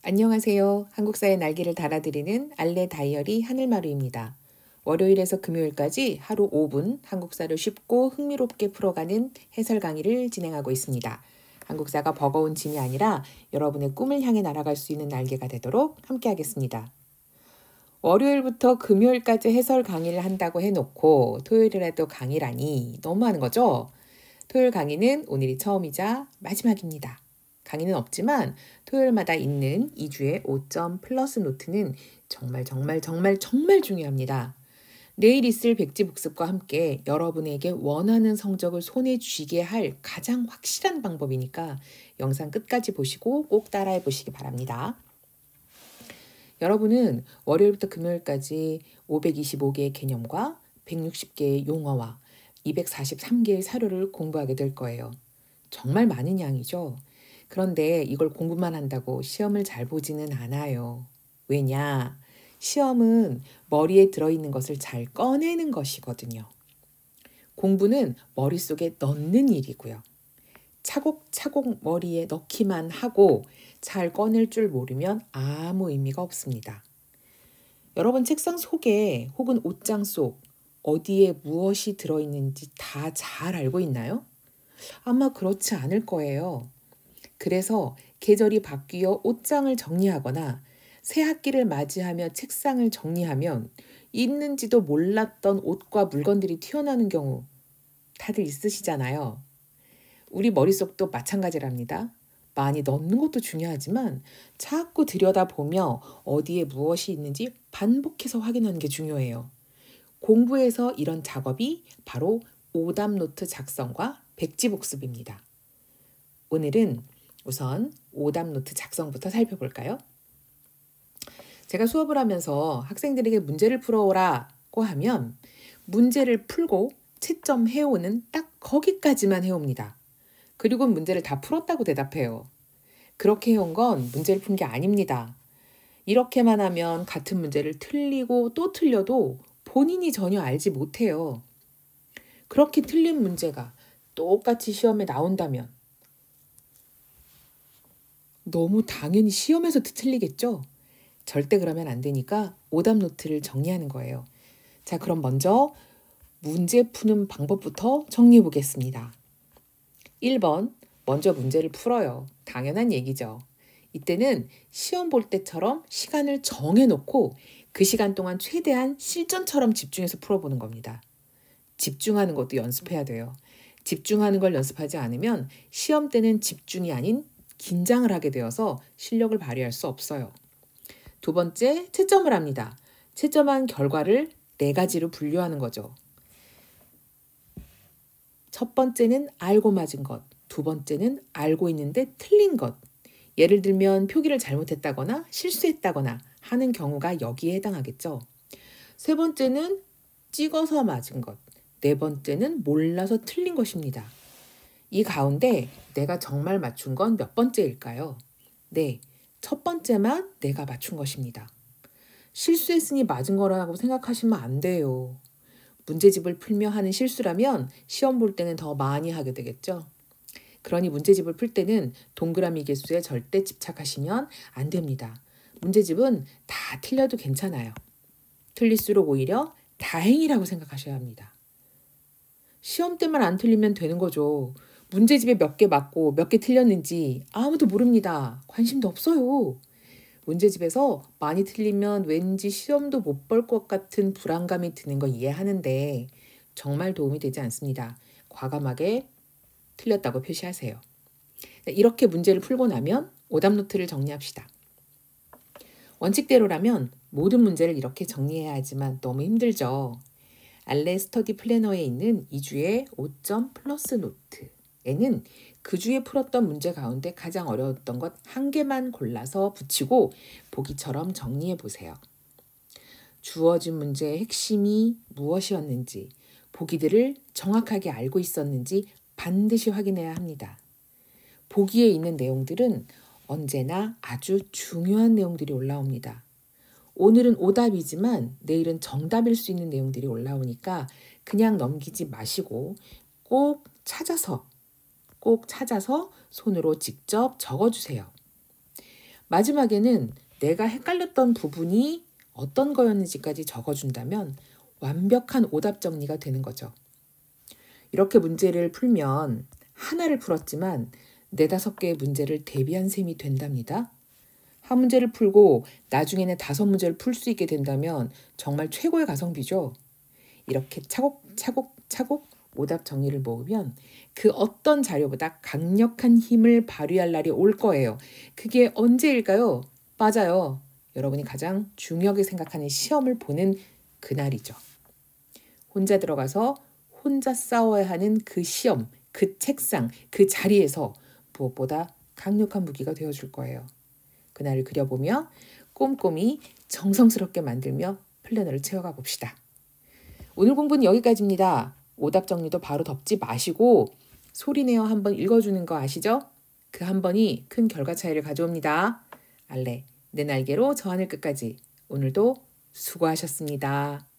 안녕하세요. 한국사의 날개를 달아드리는 알레 다이어리 하늘마루입니다. 월요일에서 금요일까지 하루 5분 한국사를 쉽고 흥미롭게 풀어가는 해설 강의를 진행하고 있습니다. 한국사가 버거운 짐이 아니라 여러분의 꿈을 향해 날아갈 수 있는 날개가 되도록 함께하겠습니다. 월요일부터 금요일까지 해설 강의를 한다고 해놓고 토요일에라도 강의라니 너무하는 거죠? 토요일 강의는 오늘이 처음이자 마지막입니다. 강의는 없지만 토요일마다 있는 2주의 5점 플러스 노트는 정말 중요합니다. 내일 있을 백지복습과 함께 여러분에게 원하는 성적을 손에 쥐게 할 가장 확실한 방법이니까 영상 끝까지 보시고 꼭 따라해 보시기 바랍니다. 여러분은 월요일부터 금요일까지 525개의 개념과 160개의 용어와 243개의 사료를 공부하게 될 거예요. 정말 많은 양이죠. 그런데 이걸 공부만 한다고 시험을 잘 보지는 않아요. 왜냐? 시험은 머리에 들어있는 것을 잘 꺼내는 것이거든요. 공부는 머릿속에 넣는 일이고요. 차곡차곡 머리에 넣기만 하고 잘 꺼낼 줄 모르면 아무 의미가 없습니다. 여러분 책상 속에 혹은 옷장 속 어디에 무엇이 들어있는지 다 잘 알고 있나요? 아마 그렇지 않을 거예요. 그래서 계절이 바뀌어 옷장을 정리하거나 새 학기를 맞이하며 책상을 정리하면 있는지도 몰랐던 옷과 물건들이 튀어나오는 경우 다들 있으시잖아요. 우리 머릿속도 마찬가지랍니다. 많이 넣는 것도 중요하지만 자꾸 들여다보며 어디에 무엇이 있는지 반복해서 확인하는 게 중요해요. 공부에서 이런 작업이 바로 오답노트 작성과 백지복습입니다. 오늘은 우선 오답노트 작성부터 살펴볼까요? 제가 수업을 하면서 학생들에게 문제를 풀어오라고 하면 문제를 풀고 채점해오는 딱 거기까지만 해옵니다. 그리고 문제를 다 풀었다고 대답해요. 그렇게 해온 건 문제를 푼 게 아닙니다. 이렇게만 하면 같은 문제를 틀리고 또 틀려도 본인이 전혀 알지 못해요. 그렇게 틀린 문제가 똑같이 시험에 나온다면 너무 당연히 시험에서 틀리겠죠? 절대 그러면 안 되니까 오답 노트를 정리하는 거예요. 자, 그럼 먼저 문제 푸는 방법부터 정리해 보겠습니다. 1번, 먼저 문제를 풀어요. 당연한 얘기죠. 이때는 시험 볼 때처럼 시간을 정해놓고 그 시간 동안 최대한 실전처럼 집중해서 풀어보는 겁니다. 집중하는 것도 연습해야 돼요. 집중하는 걸 연습하지 않으면 시험 때는 집중이 아닌 긴장을 하게 되어서 실력을 발휘할 수 없어요. 두 번째, 채점을 합니다. 채점한 결과를 4가지로 분류하는 거죠. 첫 번째는 알고 맞은 것, 두 번째는 알고 있는데 틀린 것. 예를 들면 표기를 잘못했다거나 실수했다거나 하는 경우가 여기에 해당하겠죠. 세 번째는 찍어서 맞은 것, 네 번째는 몰라서 틀린 것입니다. 이 가운데 내가 정말 맞춘 건 몇 번째일까요? 네, 첫 번째만 내가 맞춘 것입니다. 실수했으니 맞은 거라고 생각하시면 안 돼요. 문제집을 풀며 하는 실수라면 시험 볼 때는 더 많이 하게 되겠죠. 그러니 문제집을 풀 때는 동그라미 개수에 절대 집착하시면 안 됩니다. 문제집은 다 틀려도 괜찮아요. 틀릴수록 오히려 다행이라고 생각하셔야 합니다. 시험 때만 안 틀리면 되는 거죠. 문제집에 몇 개 맞고 몇 개 틀렸는지 아무도 모릅니다. 관심도 없어요. 문제집에서 많이 틀리면 왠지 시험도 못 볼 것 같은 불안감이 드는 거 이해하는데 정말 도움이 되지 않습니다. 과감하게 틀렸다고 표시하세요. 이렇게 문제를 풀고 나면 오답노트를 정리합시다. 원칙대로라면 모든 문제를 이렇게 정리해야 하지만 너무 힘들죠. 알레 스터디 플래너에 있는 2주의 5점 플러스 노트에는 그 주에 풀었던 문제 가운데 가장 어려웠던 것 1개만 골라서 붙이고 보기처럼 정리해 보세요. 주어진 문제의 핵심이 무엇이었는지, 보기들을 정확하게 알고 있었는지 반드시 확인해야 합니다. 보기에 있는 내용들은 언제나 아주 중요한 내용들이 올라옵니다. 오늘은 오답이지만 내일은 정답일 수 있는 내용들이 올라오니까 그냥 넘기지 마시고 꼭 찾아서 손으로 직접 적어주세요. 마지막에는 내가 헷갈렸던 부분이 어떤 거였는지까지 적어준다면 완벽한 오답 정리가 되는 거죠. 이렇게 문제를 풀면 하나를 풀었지만 4-5개의 문제를 대비한 셈이 된답니다. 한 문제를 풀고 나중에는 5문제를 풀 수 있게 된다면 정말 최고의 가성비죠. 이렇게 차곡차곡 오답 정리를 모으면 그 어떤 자료보다 강력한 힘을 발휘할 날이 올 거예요. 그게 언제일까요? 맞아요. 여러분이 가장 중요하게 생각하는 시험을 보는 그날이죠. 혼자 들어가서 혼자 싸워야 하는 그 시험, 그 책상, 그 자리에서 무엇보다 강력한 무기가 되어줄 거예요. 그날을 그려보며 꼼꼼히 정성스럽게 만들며 플래너를 채워가 봅시다. 오늘 공부는 여기까지입니다. 오답 정리도 바로 덮지 마시고 소리내어 한번 읽어주는 거 아시죠? 그 한 번이 큰 결과 차이를 가져옵니다. 알레, 내 날개로 저 하늘 끝까지. 오늘도 수고하셨습니다.